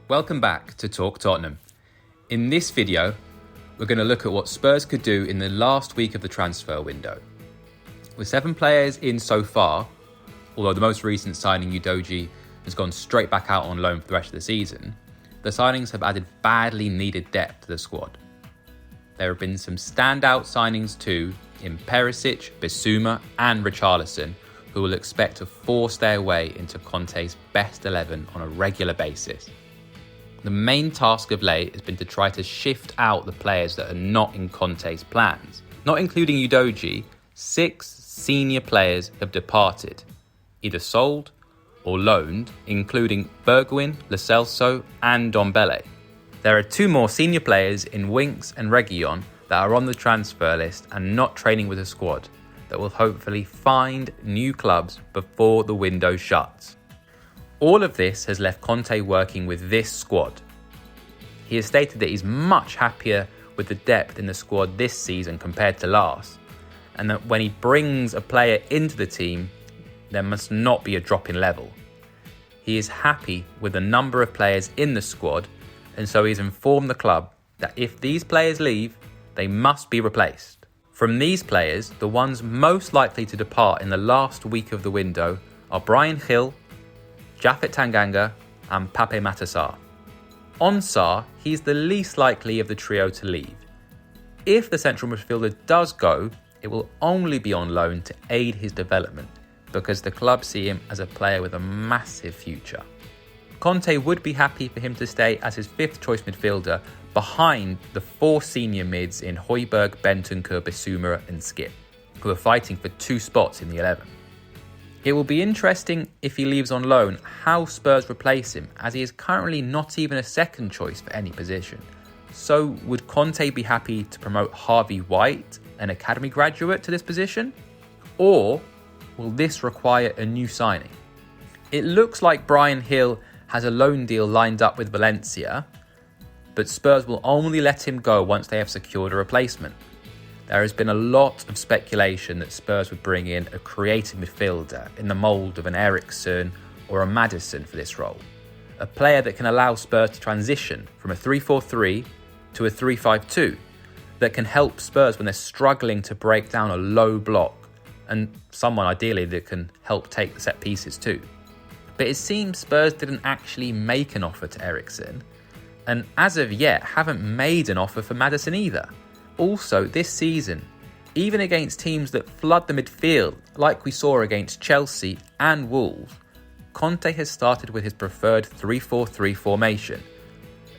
Welcome back to Talk Tottenham. In this video, we're going to look at what Spurs could do in the last week of the transfer window. With 7 players in so far, although the most recent signing, Udogie, has gone straight back out on loan for the rest of the season, the signings have added badly needed depth to the squad. There have been some standout signings too in Paratici, Bissouma and Richarlison, who will expect to force their way into Conte's best 11 on a regular basis. The main task of late has been to try to shift out the players that are not in Conte's plans. Not including Udogie, 6 senior players have departed, either sold or loaned, including Bergwijn, Lo Celso and Ndombele. There are 2 more senior players in Winks and Reguilon that are on the transfer list and not training with the squad that will hopefully find new clubs before the window shuts. All of this has left Conte working with this squad. He has stated that he's much happier with the depth in the squad this season compared to last, and that when he brings a player into the team, there must not be a drop in level. He is happy with the number of players in the squad, and so he's informed the club that if these players leave, they must be replaced. From these players, the ones most likely to depart in the last week of the window are Bryan, Japhet Tanganga and Pape Matar. On Sarr, he's the least likely of the trio to leave. If the central midfielder does go, it will only be on loan to aid his development, because the club see him as a player with a massive future. Conte would be happy for him to stay as his 5th choice midfielder behind the 4 senior mids in Højbjerg, Bentancur, Bissouma and Skip, who are fighting for 2 spots in the 11. It will be interesting if he leaves on loan how Spurs replace him, as he is currently not even a second choice for any position. So would Conte be happy to promote Harvey White, an academy graduate, to this position? Or will this require a new signing? It looks like Bryan has a loan deal lined up with Valencia, but Spurs will only let him go once they have secured a replacement. There has been a lot of speculation that Spurs would bring in a creative midfielder in the mould of an Eriksen or a Maddison for this role. A player that can allow Spurs to transition from a 3-4-3 to a 3-5-2, that can help Spurs when they're struggling to break down a low block, and someone ideally that can help take the set pieces too. But it seems Spurs didn't actually make an offer to Eriksen, and as of yet haven't made an offer for Maddison either. Also, this season, even against teams that flood the midfield, like we saw against Chelsea and Wolves, Conte has started with his preferred 3-4-3 formation,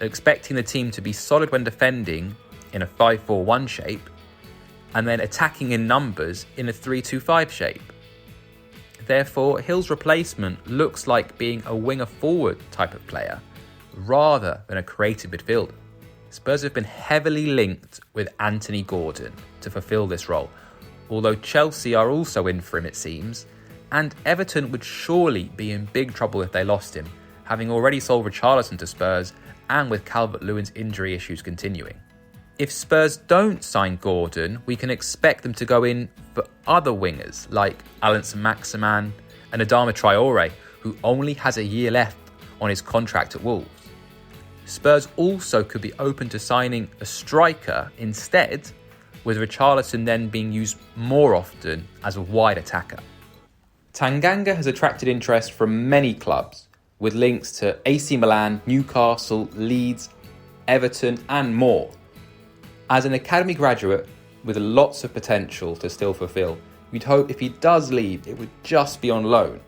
expecting the team to be solid when defending in a 5-4-1 shape, and then attacking in numbers in a 3-2-5 shape. Therefore, Hill's replacement looks like being a winger-forward type of player, rather than a creative midfielder. Spurs have been heavily linked with Anthony Gordon to fulfill this role, although Chelsea are also in for him, it seems, and Everton would surely be in big trouble if they lost him, having already sold Richarlison to Spurs and with Calvert-Lewin's injury issues continuing. If Spurs don't sign Gordon, we can expect them to go in for other wingers like Alan Maximan and Adama Traore, who only has a year left on his contract at Wolves. Spurs also could be open to signing a striker instead, with Richarlison then being used more often as a wide attacker. Tanganga has attracted interest from many clubs, with links to AC Milan, Newcastle, Leeds, Everton and more. As an academy graduate with lots of potential to still fulfill, we'd hope if he does leave, it would just be on loan.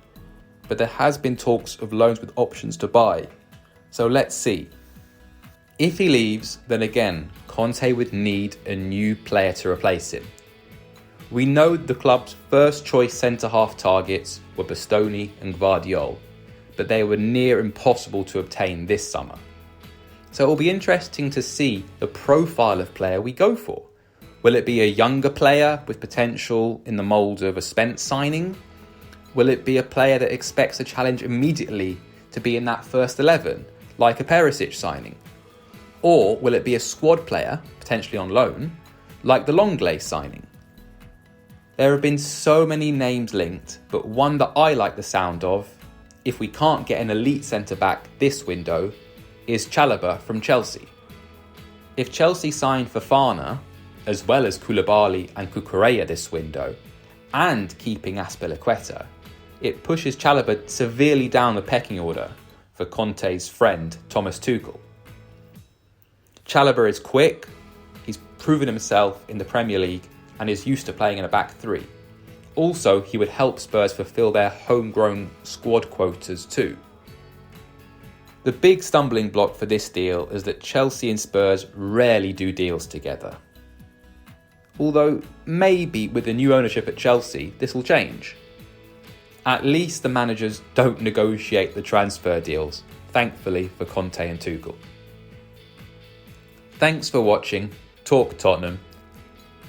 But there has been talks of loans with options to buy, so let's see. If he leaves, then again, Conte would need a new player to replace him. We know the club's first choice centre-half targets were Bastoni and Gvardiol, but they were near impossible to obtain this summer. So it will be interesting to see the profile of player we go for. Will it be a younger player with potential in the mould of a Spence signing? Will it be a player that expects a challenge immediately to be in that first 11, like a Perisic signing? Or will it be a squad player, potentially on loan, like the Longley signing? There have been so many names linked, but one that I like the sound of, if we can't get an elite centre-back this window, is Chalobah from Chelsea. If Chelsea signed Fofana, as well as Koulibaly and Cucurella this window, and keeping Azpilicueta, it pushes Chalobah severely down the pecking order for Conte's friend Thomas Tuchel. Chalobah is quick, he's proven himself in the Premier League and is used to playing in a back three. Also, he would help Spurs fulfil their homegrown squad quotas too. The big stumbling block for this deal is that Chelsea and Spurs rarely do deals together. Although maybe with the new ownership at Chelsea, this will change. At least the managers don't negotiate the transfer deals, thankfully for Conte and Tuchel. Thanks for watching Talk Tottenham.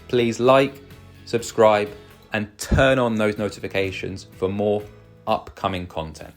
Please like, subscribe and turn on those notifications for more upcoming content.